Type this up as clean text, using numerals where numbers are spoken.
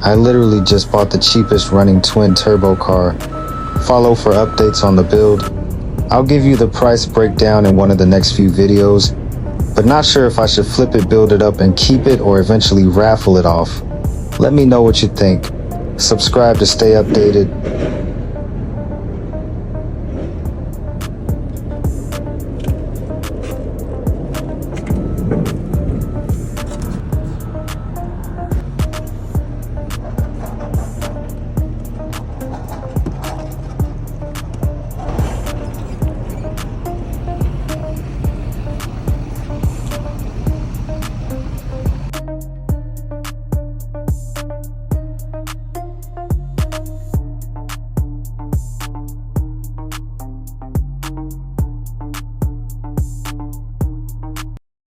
I literally just bought the cheapest running twin turbo car. Follow for updates on the build. I'll give you the price breakdown in one of the next few videos, but not sure if I should flip it, build it up, and keep it, or eventually raffle it off. Let me know what you think. Subscribe to stay updated.